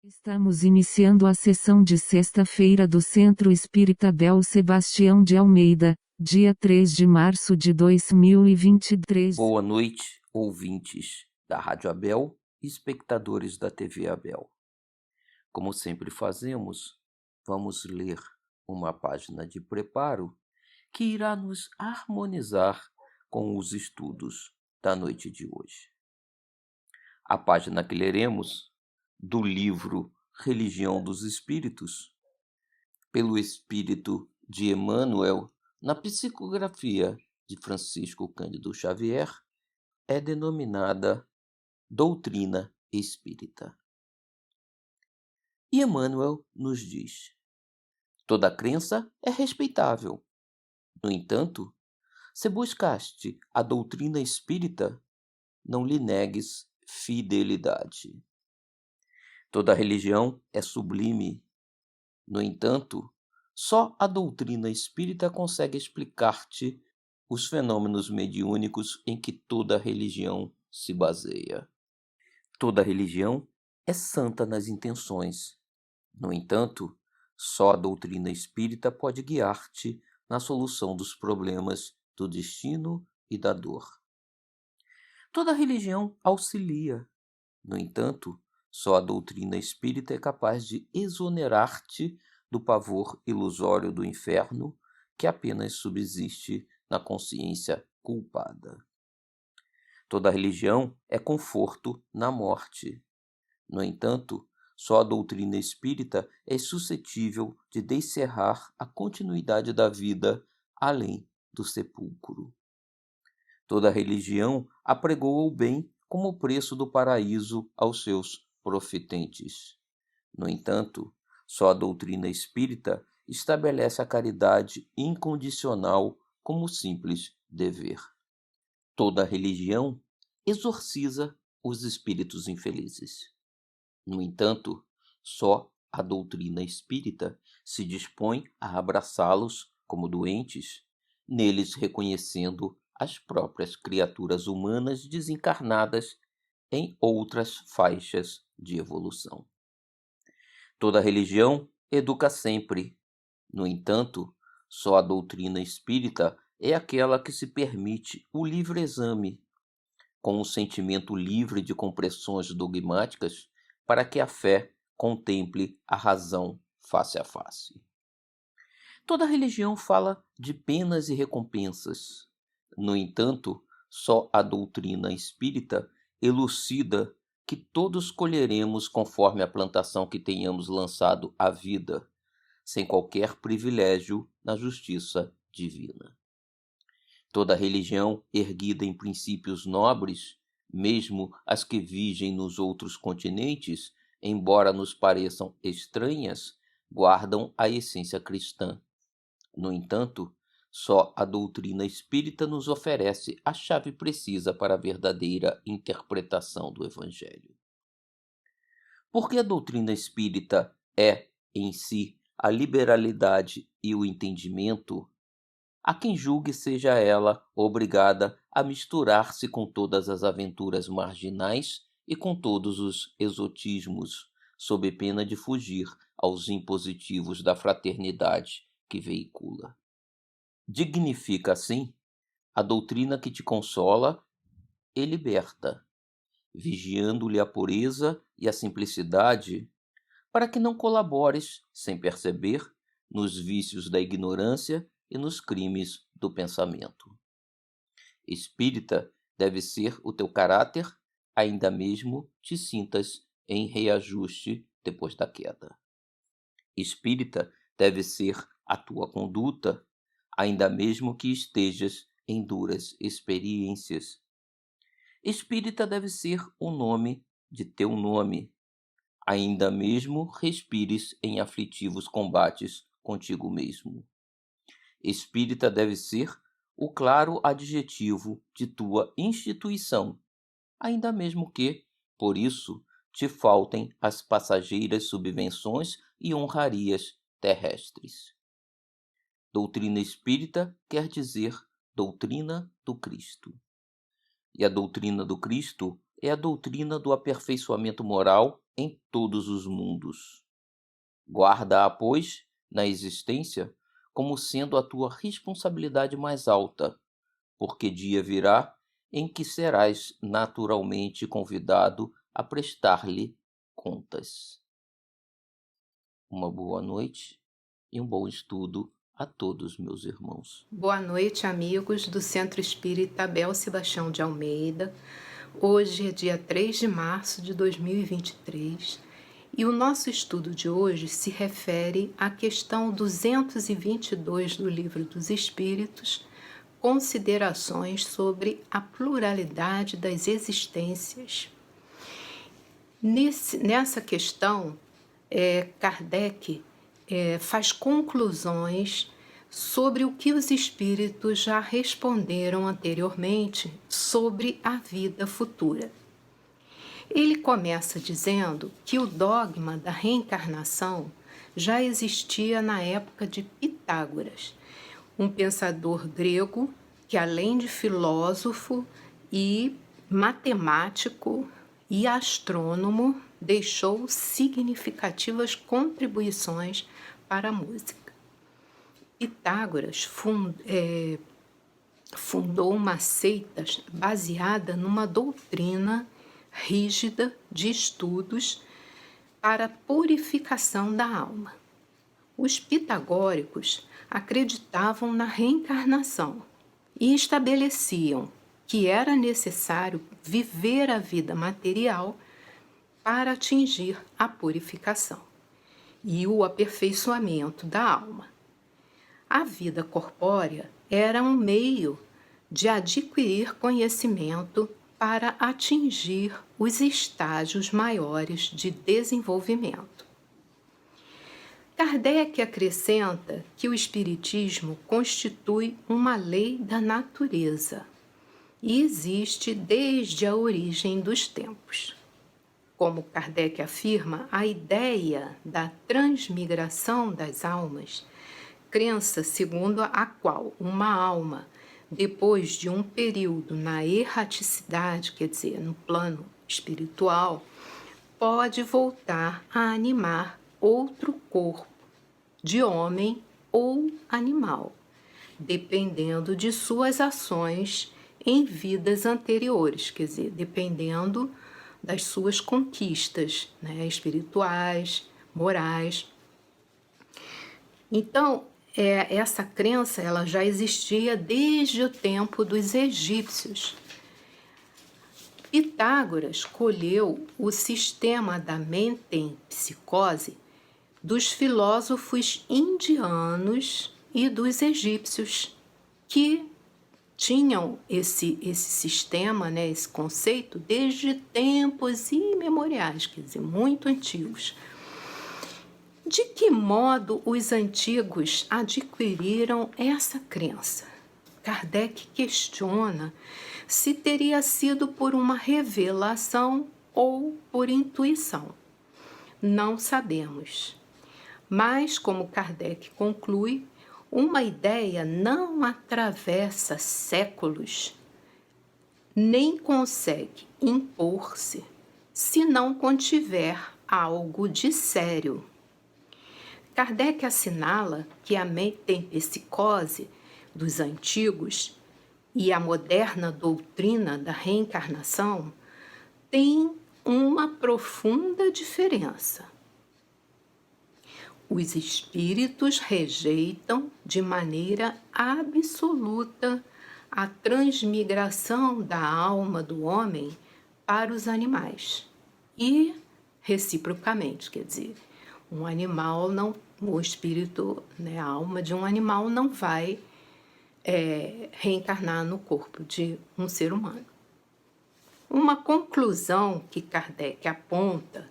Estamos iniciando a sessão de sexta-feira do Centro Espírita Bel Sebastião de Almeida, dia 3 de março de 2023. Boa noite, ouvintes da Rádio Abel e espectadores da TV Abel. Como sempre fazemos, vamos ler uma página de preparo que irá nos harmonizar com os estudos da noite de hoje. A página que leremos do livro Religião dos Espíritos, pelo Espírito de Emmanuel, na psicografia de Francisco Cândido Xavier, é denominada Doutrina Espírita. E Emmanuel nos diz: toda crença é respeitável. No entanto, se buscaste a doutrina espírita, não lhe negues fidelidade. Toda religião é sublime. No entanto, só a doutrina espírita consegue explicar-te os fenômenos mediúnicos em que toda religião se baseia. Toda religião é santa nas intenções. No entanto, só a doutrina espírita pode guiar-te na solução dos problemas do destino e da dor. Toda religião auxilia. No entanto, só a doutrina espírita é capaz de exonerar-te do pavor ilusório do inferno que apenas subsiste na consciência culpada. Toda religião é conforto na morte. No entanto, só a doutrina espírita é suscetível de descerrar a continuidade da vida além do sepulcro. Toda religião apregoa o bem como o preço do paraíso aos seus profetentes. No entanto, só a doutrina espírita estabelece a caridade incondicional como simples dever. Toda religião exorciza os espíritos infelizes. No entanto, só a doutrina espírita se dispõe a abraçá-los como doentes, neles reconhecendo as próprias criaturas humanas desencarnadas em outras faixas de evolução. Toda religião educa sempre. No entanto, só a doutrina espírita é aquela que se permite o livre exame, com um sentimento livre de compressões dogmáticas, para que a fé contemple a razão face a face. Toda religião fala de penas e recompensas. No entanto, só a doutrina espírita elucida que todos colheremos conforme a plantação que tenhamos lançado à vida, sem qualquer privilégio na justiça divina. Toda religião erguida em princípios nobres, mesmo as que vigem nos outros continentes, embora nos pareçam estranhas, guardam a essência cristã. No entanto, só a doutrina espírita nos oferece a chave precisa para a verdadeira interpretação do Evangelho. Porque a doutrina espírita é, em si, a liberalidade e o entendimento, há quem julgue seja ela obrigada a misturar-se com todas as aventuras marginais e com todos os exotismos, sob pena de fugir aos impositivos da fraternidade que veicula. Dignifica, assim, a doutrina que te consola e liberta, vigiando-lhe a pureza e a simplicidade, para que não colabores, sem perceber, nos vícios da ignorância e nos crimes do pensamento. Espírita deve ser o teu caráter, ainda mesmo te sintas em reajuste depois da queda. Espírita deve ser a tua conduta, ainda mesmo que estejas em duras experiências. Espírita deve ser o nome de teu nome, ainda mesmo respires em aflitivos combates contigo mesmo. Espírita deve ser o claro adjetivo de tua instituição, ainda mesmo que, por isso, te faltem as passageiras subvenções e honrarias terrestres. Doutrina espírita quer dizer doutrina do Cristo. E a doutrina do Cristo é a doutrina do aperfeiçoamento moral em todos os mundos. Guarda-a, pois, na existência, como sendo a tua responsabilidade mais alta, porque dia virá em que serás naturalmente convidado a prestar-lhe contas. Uma boa noite e um bom estudo a todos, meus irmãos. Boa noite, amigos do Centro Espírita Abel Sebastião de Almeida. Hoje é dia 3 de março de 2023 e o nosso estudo de hoje se refere à questão 222 do Livro dos Espíritos, considerações sobre a pluralidade das existências. Nessa questão, Kardec faz conclusões sobre o que os espíritos já responderam anteriormente sobre a vida futura. Ele começa dizendo que o dogma da reencarnação já existia na época de Pitágoras, um pensador grego que, além de filósofo e matemático e astrônomo, deixou significativas contribuições para a música. Pitágoras fundou uma seita baseada numa doutrina rígida de estudos para a purificação da alma. Os pitagóricos acreditavam na reencarnação e estabeleciam que era necessário viver a vida material para atingir a purificação e o aperfeiçoamento da alma. A vida corpórea era um meio de adquirir conhecimento para atingir os estágios maiores de desenvolvimento. Kardec acrescenta que o Espiritismo constitui uma lei da natureza e existe desde a origem dos tempos. Como Kardec afirma, a ideia da transmigração das almas, crença segundo a qual uma alma, depois de um período na erraticidade, quer dizer, no plano espiritual, pode voltar a animar outro corpo, de homem ou animal, dependendo de suas ações em vidas anteriores, quer dizer, dependendo das suas conquistas, espirituais, morais. Então, essa crença ela já existia desde o tempo dos egípcios. Pitágoras colheu o sistema da metempsicose dos filósofos indianos e dos egípcios, que tinham esse sistema, esse conceito, desde tempos imemoriais, quer dizer, muito antigos. De que modo os antigos adquiriram essa crença? Kardec questiona se teria sido por uma revelação ou por intuição. Não sabemos. Mas, como Kardec conclui, uma ideia não atravessa séculos, nem consegue impor-se se não contiver algo de sério. Kardec assinala que a metempsicose dos antigos e a moderna doutrina da reencarnação têm uma profunda diferença. Os espíritos rejeitam de maneira absoluta a transmigração da alma do homem para os animais e reciprocamente, quer dizer, um animal não, o espírito, a alma de um animal não vai reencarnar no corpo de um ser humano. Uma conclusão que Kardec aponta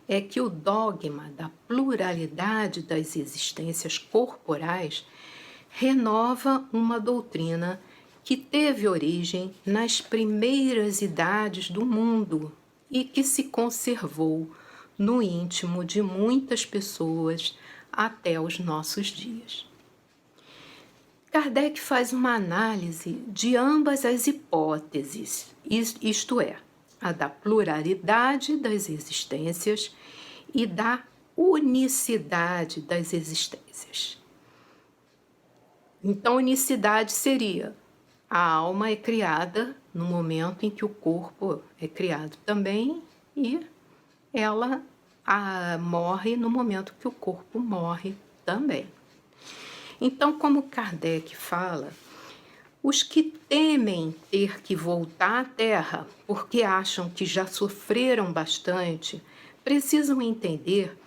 é que o dogma da pluralidade das existências corporais renova uma doutrina que teve origem nas primeiras idades do mundo e que se conservou no íntimo de muitas pessoas até os nossos dias. Kardec faz uma análise de ambas as hipóteses, isto é, a da pluralidade das existências e da unicidade das existências. Então, unicidade seria: a alma é criada no momento em que o corpo é criado também, e ela morre no momento que o corpo morre também. Então, como Kardec fala, os que temem ter que voltar à Terra porque acham que já sofreram bastante, precisam entender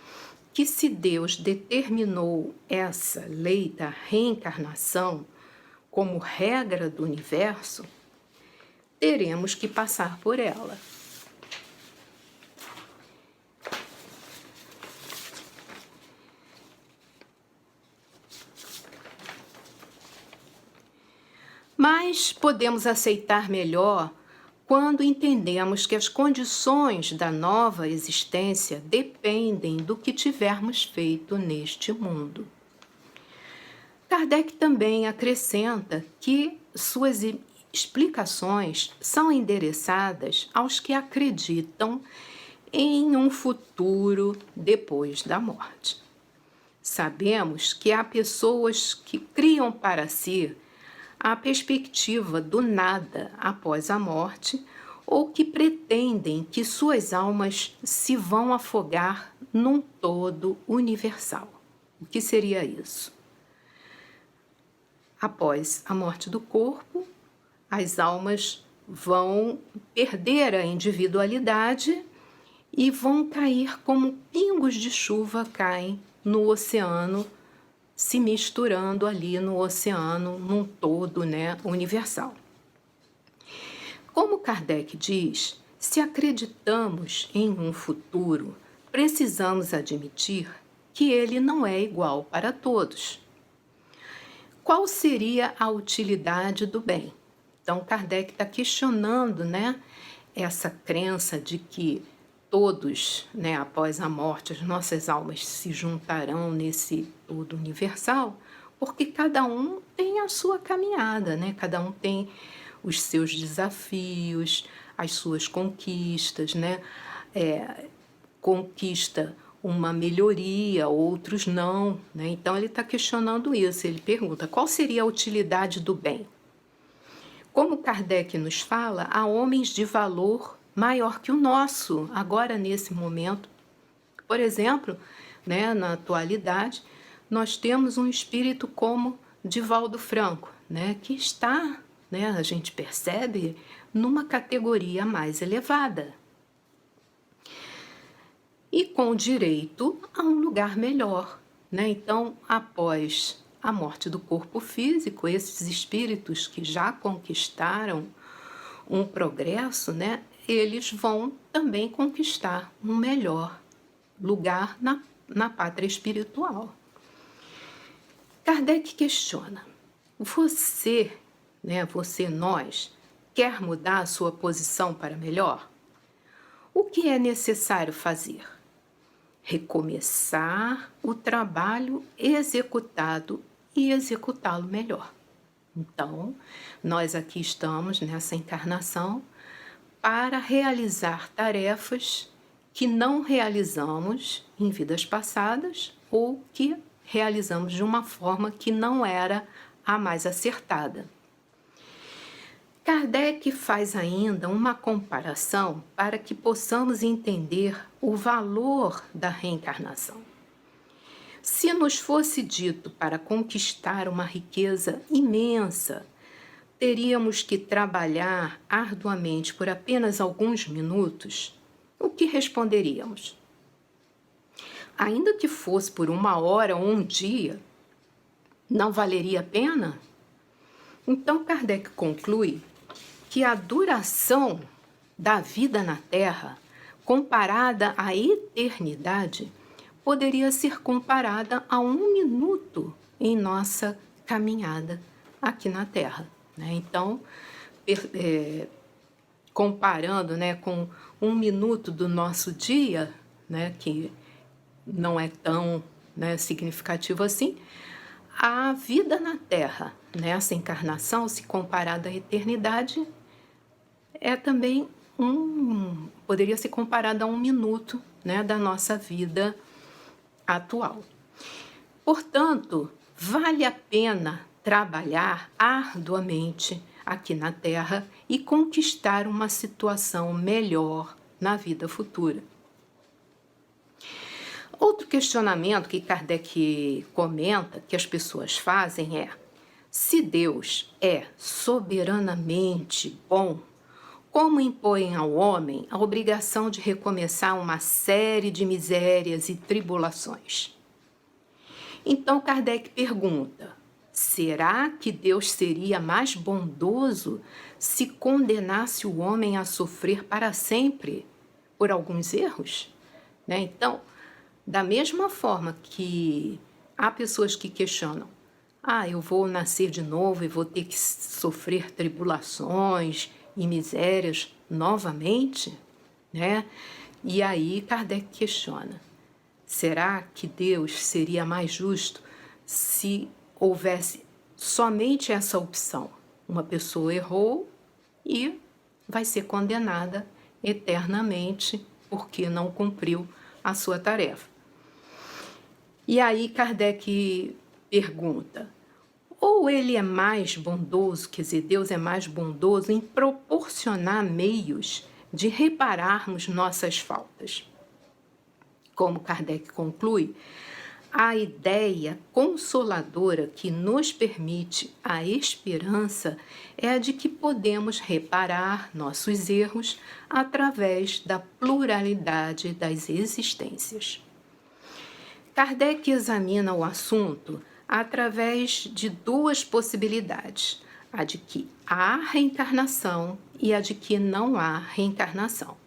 que se Deus determinou essa lei da reencarnação como regra do universo, teremos que passar por ela. Mas podemos aceitar melhor quando entendemos que as condições da nova existência dependem do que tivermos feito neste mundo. Kardec também acrescenta que suas explicações são endereçadas aos que acreditam em um futuro depois da morte. Sabemos que há pessoas que criam para si a perspectiva do nada após a morte, ou que pretendem que suas almas se vão afogar num todo universal. O que seria isso? Após a morte do corpo, as almas vão perder a individualidade e vão cair como pingos de chuva caem no oceano, se misturando ali no oceano, num todo, universal. Como Kardec diz, se acreditamos em um futuro, precisamos admitir que ele não é igual para todos. Qual seria a utilidade do bem? Então, Kardec está questionando, essa crença de que todos, após a morte, as nossas almas se juntarão nesse todo universal, porque cada um tem a sua caminhada, cada um tem os seus desafios, as suas conquistas, conquista uma melhoria, outros não, Então ele está questionando isso, ele pergunta: qual seria a utilidade do bem? Como Kardec nos fala, há homens de valor maior que o nosso, agora nesse momento. Por exemplo, na atualidade, nós temos um espírito como Divaldo Franco, que está, a gente percebe, numa categoria mais elevada. E com direito a um lugar melhor. Então, após a morte do corpo físico, esses espíritos que já conquistaram um progresso, eles vão também conquistar um melhor lugar na pátria espiritual. Kardec questiona: você, nós, quer mudar a sua posição para melhor? O que é necessário fazer? Recomeçar o trabalho executado e executá-lo melhor. Então, nós aqui estamos nessa encarnação para realizar tarefas que não realizamos em vidas passadas ou que realizamos de uma forma que não era a mais acertada. Kardec faz ainda uma comparação para que possamos entender o valor da reencarnação. Se nos fosse dito para conquistar uma riqueza imensa, teríamos que trabalhar arduamente por apenas alguns minutos, o que responderíamos? Ainda que fosse por 1 hora ou um dia, não valeria a pena? Então, Kardec conclui que a duração da vida na Terra, comparada à eternidade, poderia ser comparada a 1 minuto em nossa caminhada aqui na Terra. Então, comparando com 1 minuto do nosso dia, que não é tão significativo assim, a vida na Terra, nessa encarnação, se comparada à eternidade, é também poderia ser comparada a 1 minuto, né, da nossa vida atual. Portanto, vale a pena trabalhar arduamente aqui na Terra e conquistar uma situação melhor na vida futura. Outro questionamento que Kardec comenta, que as pessoas fazem é: se Deus é soberanamente bom, como impõe ao homem a obrigação de recomeçar uma série de misérias e tribulações? Então Kardec pergunta: será que Deus seria mais bondoso se condenasse o homem a sofrer para sempre por alguns erros? Né? Então, da mesma forma que há pessoas que questionam: eu vou nascer de novo e vou ter que sofrer tribulações e misérias novamente, né? E aí Kardec questiona: será que Deus seria mais justo se houvesse somente essa opção? Uma pessoa errou e vai ser condenada eternamente porque não cumpriu a sua tarefa. E aí Kardec pergunta: ou ele é mais bondoso, quer dizer, Deus é mais bondoso em proporcionar meios de repararmos nossas faltas? Como Kardec conclui, a ideia consoladora que nos permite a esperança é a de que podemos reparar nossos erros através da pluralidade das existências. Kardec examina o assunto através de 2 possibilidades: a de que há reencarnação e a de que não há reencarnação.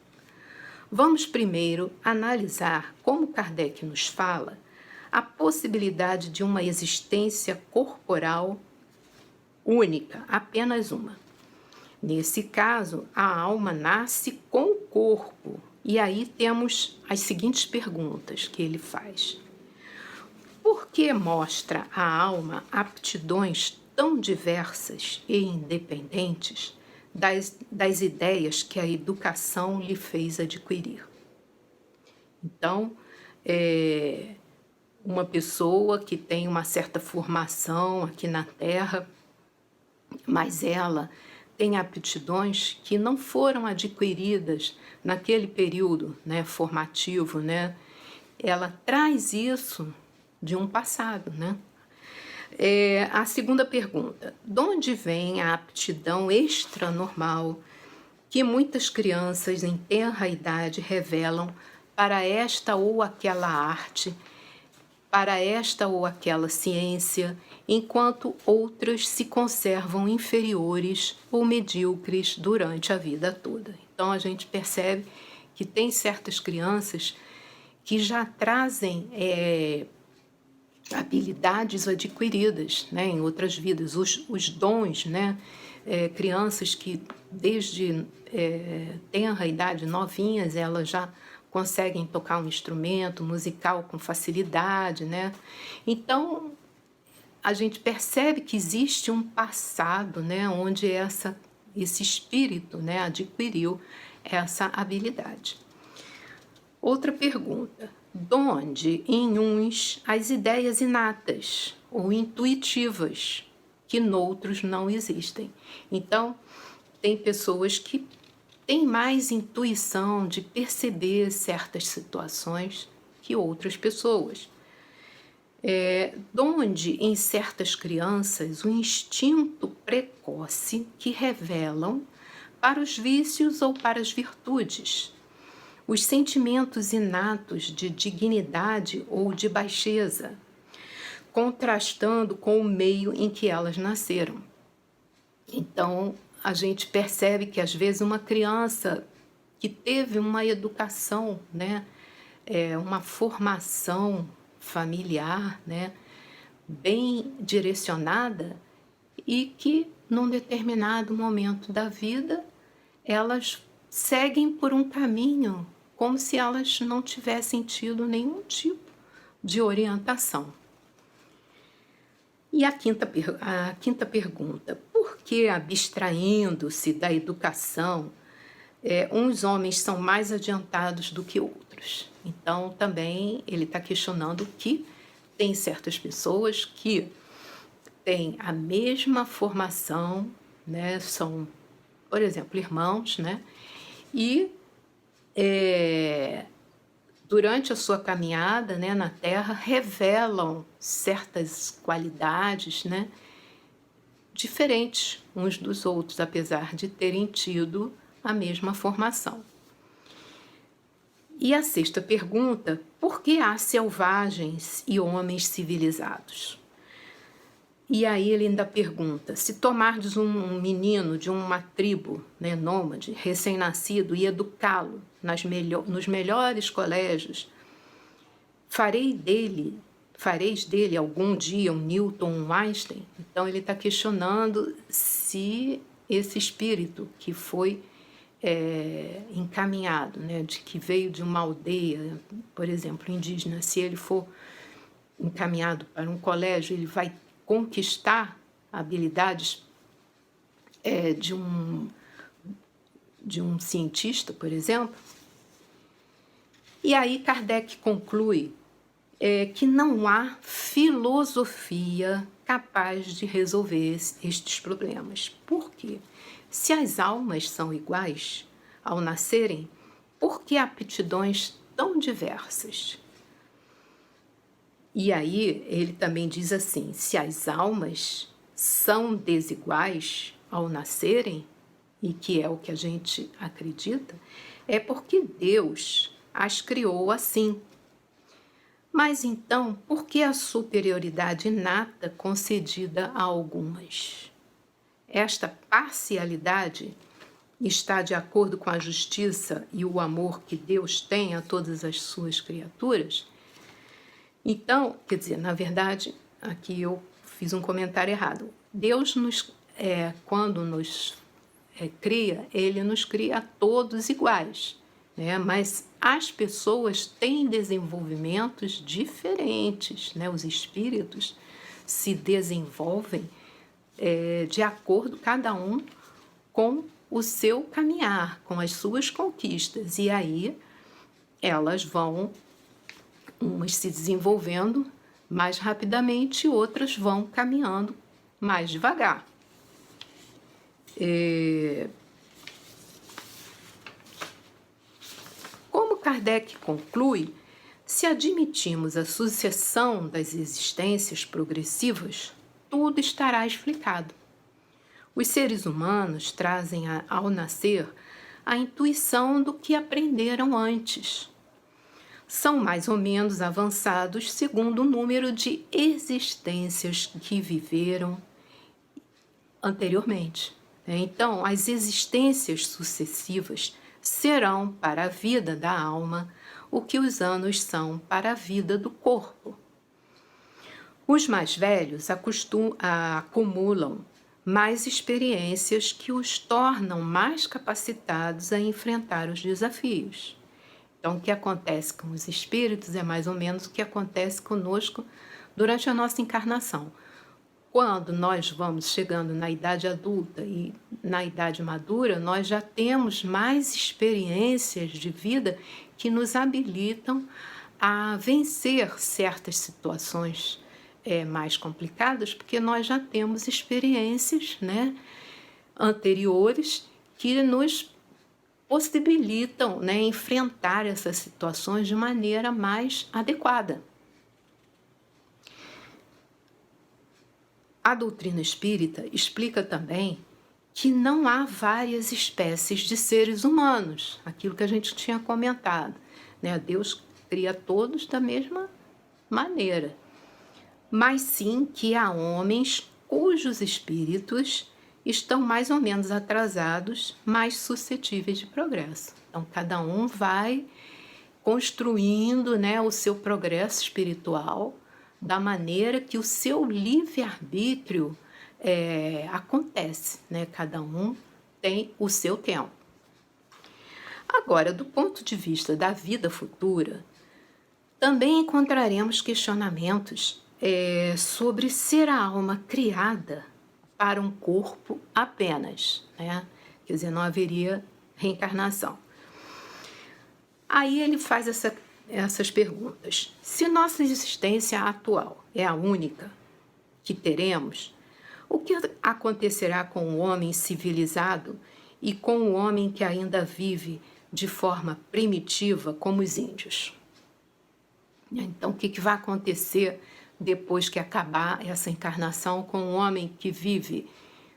Vamos primeiro analisar como Kardec nos fala a possibilidade de uma existência corporal única, apenas uma. Nesse caso, a alma nasce com o corpo. E aí temos as seguintes perguntas que ele faz: por que mostra a alma aptidões tão diversas e independentes das ideias que a educação lhe fez adquirir? Então, uma pessoa que tem uma certa formação aqui na Terra, mas ela tem aptidões que não foram adquiridas naquele período, né, formativo, né? Ela traz isso de um passado, né? A segunda pergunta: de onde vem a aptidão extranormal que muitas crianças em tenra idade revelam para esta ou aquela arte, para esta ou aquela ciência, enquanto outras se conservam inferiores ou medíocres durante a vida toda? Então a gente percebe que tem certas crianças que já trazem habilidades adquiridas, né, em outras vidas, os dons, né? Crianças que desde tenra idade, novinhas, elas já conseguem tocar um instrumento musical com facilidade, né? Então, a gente percebe que existe um passado, né, onde esse espírito, né, adquiriu essa habilidade. Outra pergunta: de onde em uns as ideias inatas ou intuitivas que noutros não existem? Então, tem pessoas que têm mais intuição de perceber certas situações que outras pessoas. De onde em certas crianças o instinto precoce que revelam para os vícios ou para as virtudes, os sentimentos inatos de dignidade ou de baixeza, contrastando com o meio em que elas nasceram. Então, a gente percebe que, às vezes, uma criança que teve uma educação, né, uma formação familiar, né, bem direcionada, e que, num determinado momento da vida, elas seguem por um caminho como se elas não tivessem tido nenhum tipo de orientação. E a quinta pergunta: por que, abstraindo-se da educação, uns homens são mais adiantados do que outros. Então, também ele está questionando que tem certas pessoas que têm a mesma formação, né? São, por exemplo, irmãos, né? E durante a sua caminhada, né, na Terra, revelam certas qualidades, né, diferentes uns dos outros, apesar de terem tido a mesma formação. E a sexta pergunta: por que há selvagens e homens civilizados? E aí ele ainda pergunta: se tomardes um menino de uma tribo, né, nômade, recém-nascido, e educá-lo nos melhores colégios, fareis dele algum dia um Newton, um Einstein? Então ele está questionando se esse espírito que foi encaminhado, né, de que veio de uma aldeia, por exemplo, indígena, se ele for encaminhado para um colégio, ele vai conquistar habilidades de um cientista, por exemplo. E aí Kardec conclui que não há filosofia capaz de resolver estes problemas. Por quê? Se as almas são iguais ao nascerem, por que aptidões tão diversas? E aí ele também diz assim: se as almas são desiguais ao nascerem, e que é o que a gente acredita, é porque Deus as criou assim. Mas então, por que a superioridade inata concedida a algumas? Esta parcialidade está de acordo com a justiça e o amor que Deus tem a todas as suas criaturas? Então, quer dizer, na verdade, aqui eu fiz um comentário errado. Deus, quando nos cria, ele nos cria a todos iguais, né? Mas as pessoas têm desenvolvimentos diferentes, né? Os espíritos se desenvolvem de acordo, cada um com o seu caminhar, com as suas conquistas. E aí elas vão, umas se desenvolvendo mais rapidamente, outras vão caminhando mais devagar. Como Kardec conclui, se admitirmos a sucessão das existências progressivas, tudo estará explicado. Os seres humanos trazem ao nascer a intuição do que aprenderam antes. São mais ou menos avançados segundo o número de existências que viveram anteriormente. Então, as existências sucessivas serão para a vida da alma o que os anos são para a vida do corpo. Os mais velhos acumulam mais experiências que os tornam mais capacitados a enfrentar os desafios. Então, o que acontece com os espíritos é mais ou menos o que acontece conosco durante a nossa encarnação. Quando nós vamos chegando na idade adulta e na idade madura, nós já temos mais experiências de vida que nos habilitam a vencer certas situações mais complicadas, porque nós já temos experiências, né, anteriores que nos possibilitam, né, enfrentar essas situações de maneira mais adequada. A doutrina espírita explica também que não há várias espécies de seres humanos, aquilo que a gente tinha comentado, né? Deus cria todos da mesma maneira, mas sim que há homens cujos espíritos estão mais ou menos atrasados, mais suscetíveis de progresso. Então, cada um vai construindo, né, o seu progresso espiritual da maneira que o seu livre-arbítrio acontece, né? Cada um tem o seu tempo. Agora, do ponto de vista da vida futura, também encontraremos questionamentos sobre ser a alma criada para um corpo apenas, né? Quer dizer, não haveria reencarnação. Aí ele faz essas perguntas. Se nossa existência atual é a única que teremos, o que acontecerá com o homem civilizado e com o homem que ainda vive de forma primitiva, como os índios? Então, o que vai acontecer depois que acabar essa encarnação com o homem que vive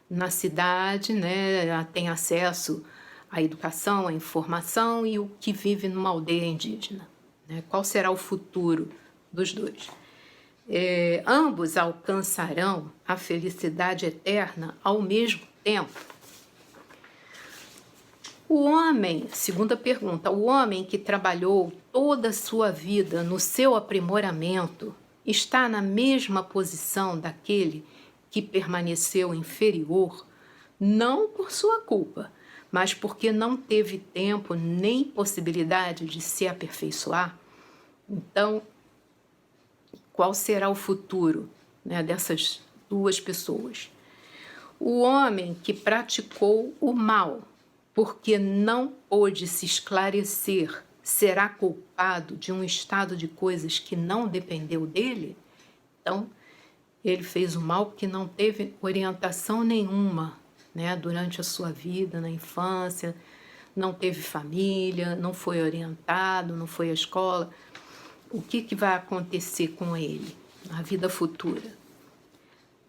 na cidade, né, tem acesso à educação, à informação, e o que vive numa aldeia indígena? Né? Qual será o futuro dos dois? Ambos alcançarão a felicidade eterna ao mesmo tempo? O homem, segunda pergunta, o homem que trabalhou toda a sua vida no seu aprimoramento está na mesma posição daquele que permaneceu inferior, não por sua culpa, mas porque não teve tempo nem possibilidade de se aperfeiçoar? Então, qual será o futuro, né, dessas duas pessoas? O homem que praticou o mal porque não pôde se esclarecer, será culpado de um estado de coisas que não dependeu dele? Então, ele fez o mal porque não teve orientação nenhuma, né, durante a sua vida, na infância, não teve família, não foi orientado, não foi à escola. O que vai acontecer com ele na vida futura?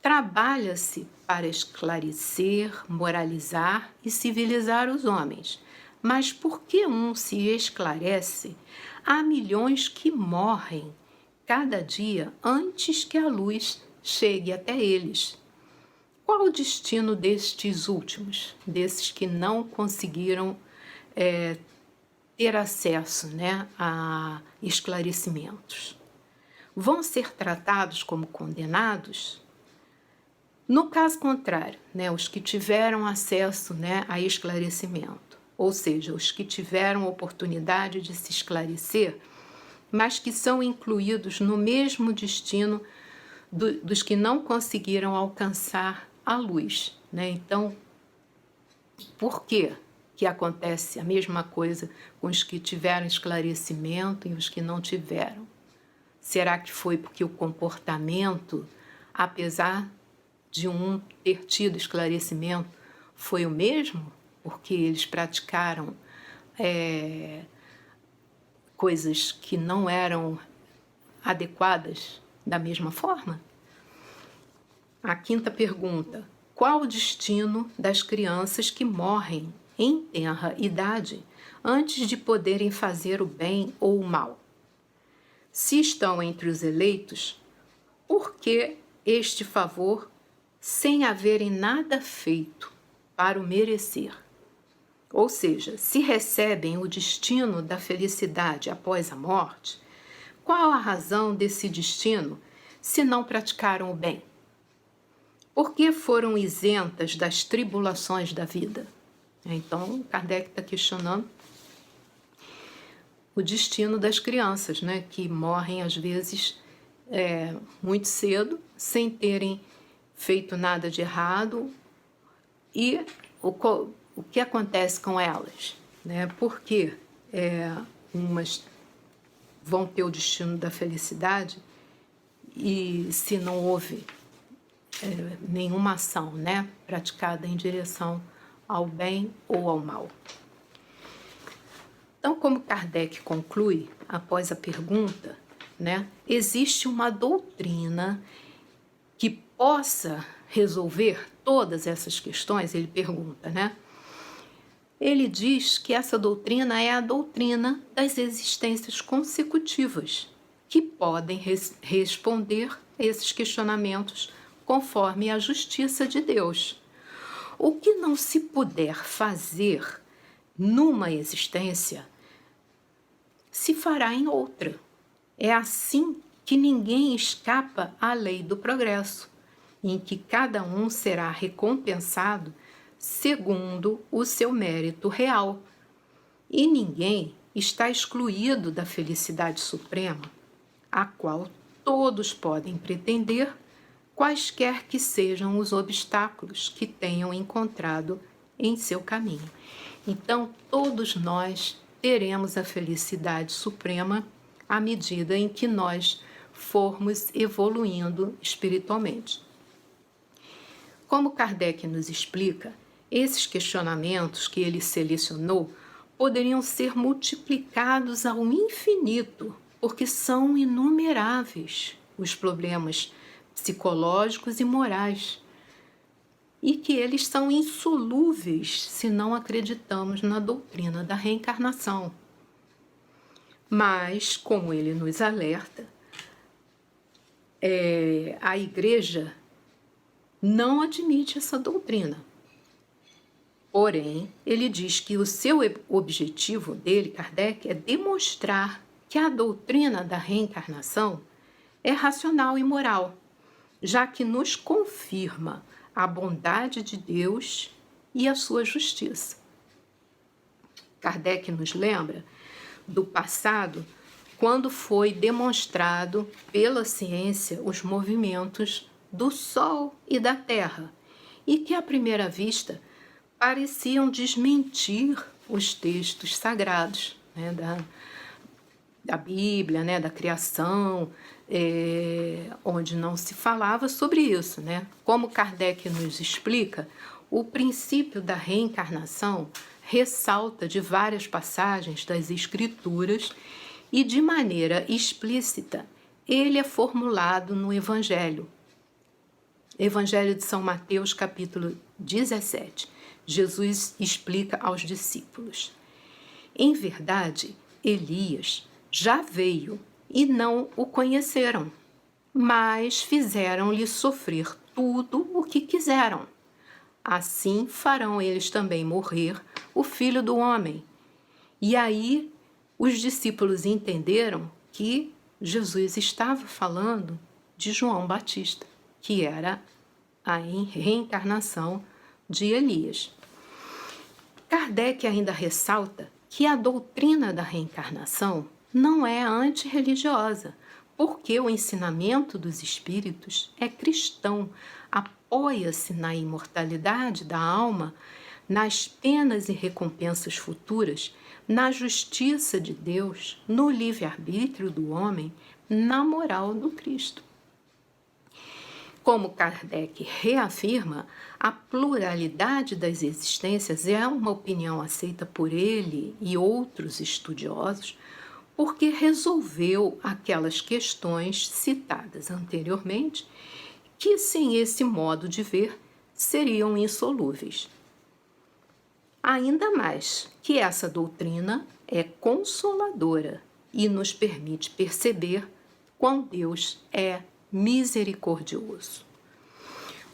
Trabalha-se para esclarecer, moralizar e civilizar os homens. Mas por que um se esclarece, há milhões que morrem cada dia antes que a luz chegue até eles? Qual o destino destes últimos, desses que não conseguiram ter acesso, né, a esclarecimentos? Vão ser tratados como condenados? No caso contrário, né, os que tiveram acesso, né, a esclarecimento, ou seja, os que tiveram oportunidade de se esclarecer, mas que são incluídos no mesmo destino dos que não conseguiram alcançar a luz, né? Então, por que acontece a mesma coisa com os que tiveram esclarecimento e os que não tiveram? Será que foi porque o comportamento, apesar de um ter tido esclarecimento, foi o mesmo? Porque eles praticaram coisas que não eram adequadas da mesma forma? A quinta pergunta: qual o destino das crianças que morrem em tenra idade antes de poderem fazer o bem ou o mal? Se estão entre os eleitos, por que este favor sem haverem nada feito para o merecer? Ou seja, se recebem o destino da felicidade após a morte, qual a razão desse destino se não praticaram o bem? Por que foram isentas das tribulações da vida? Então, Kardec está questionando o destino das crianças, né, que morrem às vezes muito cedo, sem terem feito nada de errado. E o que acontece com elas? Né? Por que umas vão ter o destino da felicidade e se não houve nenhuma ação, né, praticada em direção ao bem ou ao mal? Então, como Kardec conclui, após a pergunta, né, existe uma doutrina que possa resolver todas essas questões? Ele pergunta, né? Ele diz que essa doutrina é a doutrina das existências consecutivas, que podem responder a esses questionamentos conforme a justiça de Deus. O que não se puder fazer numa existência, se fará em outra. É assim que ninguém escapa à lei do progresso, em que cada um será recompensado segundo o seu mérito real. E ninguém está excluído da felicidade suprema, a qual todos podem pretender, quaisquer que sejam os obstáculos que tenham encontrado em seu caminho. Então, todos nós teremos a felicidade suprema à medida em que nós formos evoluindo espiritualmente. Como Kardec nos explica, esses questionamentos que ele selecionou poderiam ser multiplicados ao infinito, porque são inumeráveis os problemas psicológicos e morais, e que eles são insolúveis se não acreditamos na doutrina da reencarnação. Mas, como ele nos alerta, a Igreja não admite essa doutrina. Porém, ele diz que o seu objetivo dele, Kardec, é demonstrar que a doutrina da reencarnação é racional e moral, já que nos confirma a bondade de Deus e a sua justiça. Kardec nos lembra do passado, quando foi demonstrado pela ciência os movimentos do Sol e da Terra, e que à primeira vista pareciam desmentir os textos sagrados, né, da Bíblia, né, da criação, onde não se falava sobre isso, né? Como Kardec nos explica, o princípio da reencarnação ressalta de várias passagens das Escrituras e, de maneira explícita, ele é formulado no Evangelho. Evangelho de São Mateus, capítulo 17. Jesus explica aos discípulos: em verdade, Elias já veio e não o conheceram, mas fizeram-lhe sofrer tudo o que quiseram. Assim farão eles também morrer o Filho do Homem. E aí os discípulos entenderam que Jesus estava falando de João Batista, que era a reencarnação de Elias. Kardec ainda ressalta que a doutrina da reencarnação não é antirreligiosa, porque o ensinamento dos espíritos é cristão, apoia-se na imortalidade da alma, nas penas e recompensas futuras, na justiça de Deus, no livre-arbítrio do homem, na moral do Cristo. Como Kardec reafirma, a pluralidade das existências é uma opinião aceita por ele e outros estudiosos, porque resolveu aquelas questões citadas anteriormente, que sem esse modo de ver seriam insolúveis. Ainda mais que essa doutrina é consoladora e nos permite perceber quão Deus é misericordioso.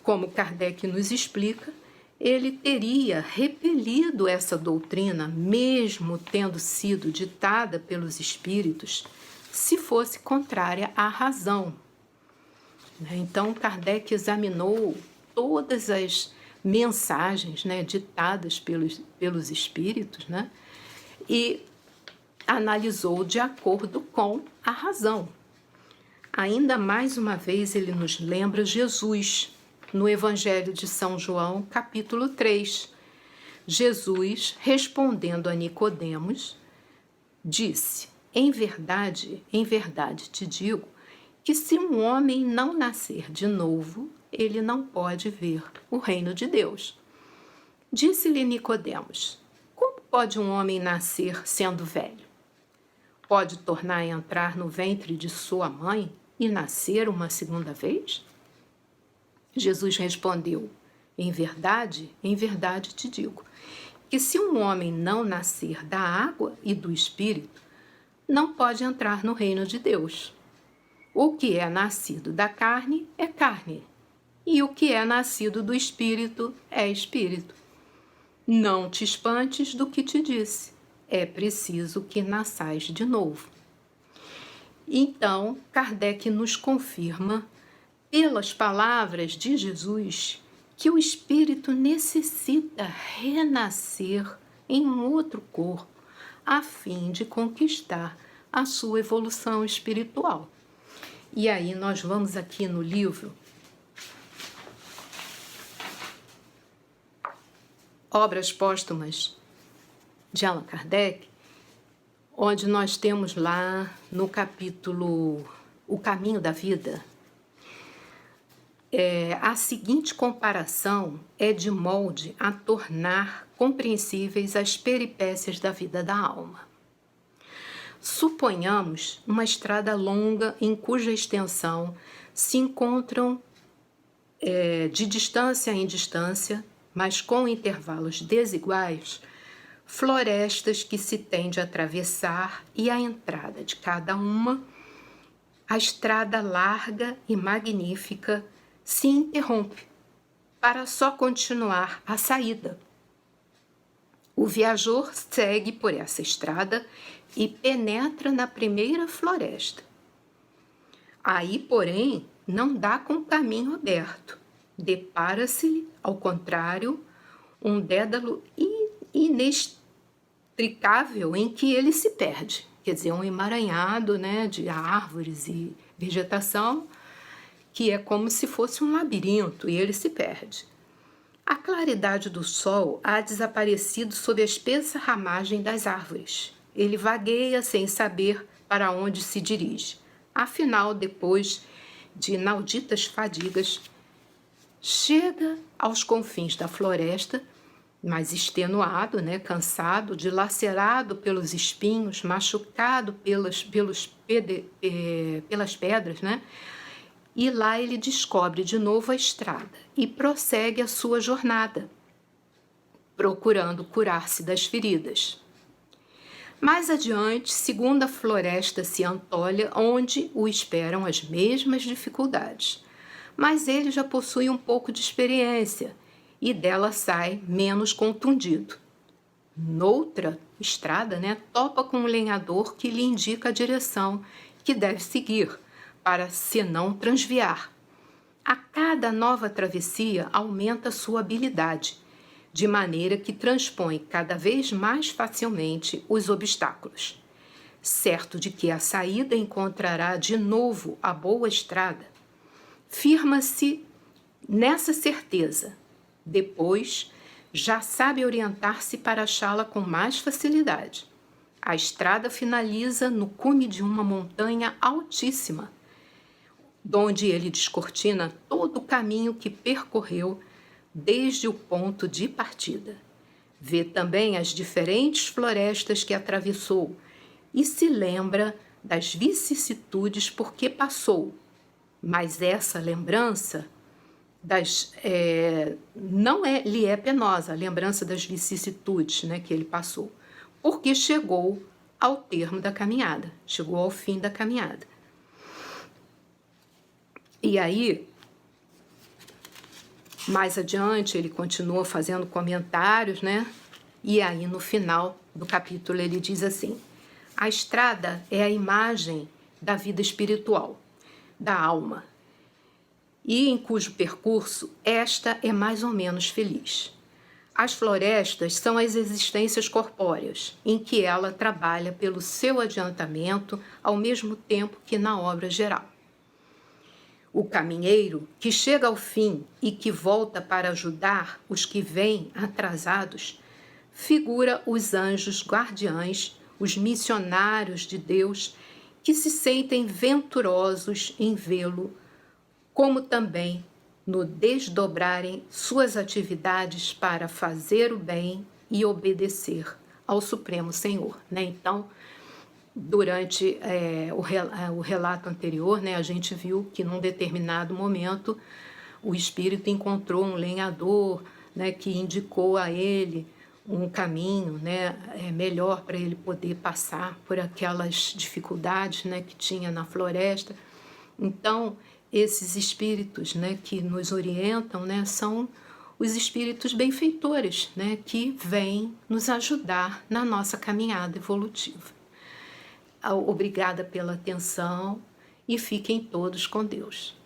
Como Kardec nos explica, ele teria repelido essa doutrina, mesmo tendo sido ditada pelos espíritos, se fosse contrária à razão. Então, Kardec examinou todas as mensagens, né, ditadas pelos espíritos, né, e analisou de acordo com a razão. Ainda mais uma vez ele nos lembra Jesus, no Evangelho de São João, capítulo 3. Jesus, respondendo a Nicodemos, disse: em verdade te digo, que se um homem não nascer de novo, ele não pode ver o reino de Deus. Disse-lhe Nicodemos: como pode um homem nascer sendo velho? Pode tornar a entrar no ventre de sua mãe e nascer uma segunda vez? Jesus respondeu: em verdade te digo, que se um homem não nascer da água e do Espírito, não pode entrar no reino de Deus. O que é nascido da carne é carne, e o que é nascido do Espírito é Espírito. Não te espantes do que te disse, é preciso que nasçais de novo. Então, Kardec nos confirma, pelas palavras de Jesus, que o espírito necessita renascer em um outro corpo, a fim de conquistar a sua evolução espiritual. E aí nós vamos aqui no livro Obras Póstumas de Allan Kardec, onde nós temos lá no capítulo O Caminho da Vida, a seguinte comparação é de molde a tornar compreensíveis as peripécias da vida da alma. Suponhamos uma estrada longa em cuja extensão se encontram de distância em distância, mas com intervalos desiguais, florestas que se tem de atravessar e à entrada de cada uma, a estrada larga e magnífica se interrompe para só continuar a saída. O viajor segue por essa estrada e penetra na primeira floresta. Aí, porém, não dá com o caminho aberto. Depara-se, ao contrário, um dédalo inextricável em que ele se perde. Quer dizer, um emaranhado, né, de árvores e vegetação, que é como se fosse um labirinto, e ele se perde. A claridade do sol há desaparecido sob a espessa ramagem das árvores. Ele vagueia sem saber para onde se dirige. Afinal, depois de inauditas fadigas, chega aos confins da floresta, mas extenuado, né, cansado, dilacerado pelos espinhos, machucado pelas pedras, né? E lá ele descobre de novo a estrada e prossegue a sua jornada, procurando curar-se das feridas. Mais adiante, segunda floresta se antolha, onde o esperam as mesmas dificuldades, mas ele já possui um pouco de experiência e dela sai menos contundido. Noutra estrada, né, topa com um lenhador que lhe indica a direção que deve seguir, para se não transviar. A cada nova travessia aumenta sua habilidade, de maneira que transpõe cada vez mais facilmente os obstáculos. Certo de que a saída encontrará de novo a boa estrada, firma-se nessa certeza. Depois, já sabe orientar-se para achá-la com mais facilidade. A estrada finaliza no cume de uma montanha altíssima, donde ele descortina todo o caminho que percorreu desde o ponto de partida. Vê também as diferentes florestas que atravessou e se lembra das vicissitudes por que passou. Mas essa lembrança não lhe é penosa, a lembrança das vicissitudes, né, que ele passou, porque chegou ao termo da caminhada, chegou ao fim da caminhada. E aí, mais adiante, ele continua fazendo comentários, né? E aí, no final do capítulo, ele diz assim: a estrada é a imagem da vida espiritual, da alma, e em cujo percurso esta é mais ou menos feliz. As florestas são as existências corpóreas, em que ela trabalha pelo seu adiantamento, ao mesmo tempo que na obra geral. O caminheiro, que chega ao fim e que volta para ajudar os que vêm atrasados, figura os anjos guardiães, os missionários de Deus, que se sentem venturosos em vê-lo, como também no desdobrarem suas atividades para fazer o bem e obedecer ao Supremo Senhor, né? Então, durante o relato anterior, né, a gente viu que num determinado momento o espírito encontrou um lenhador, né, que indicou a ele um caminho, né, melhor para ele poder passar por aquelas dificuldades, né, que tinha na floresta. Então, esses espíritos, né, que nos orientam, né, são os espíritos benfeitores, né, que vêm nos ajudar na nossa caminhada evolutiva. Obrigada pela atenção e fiquem todos com Deus.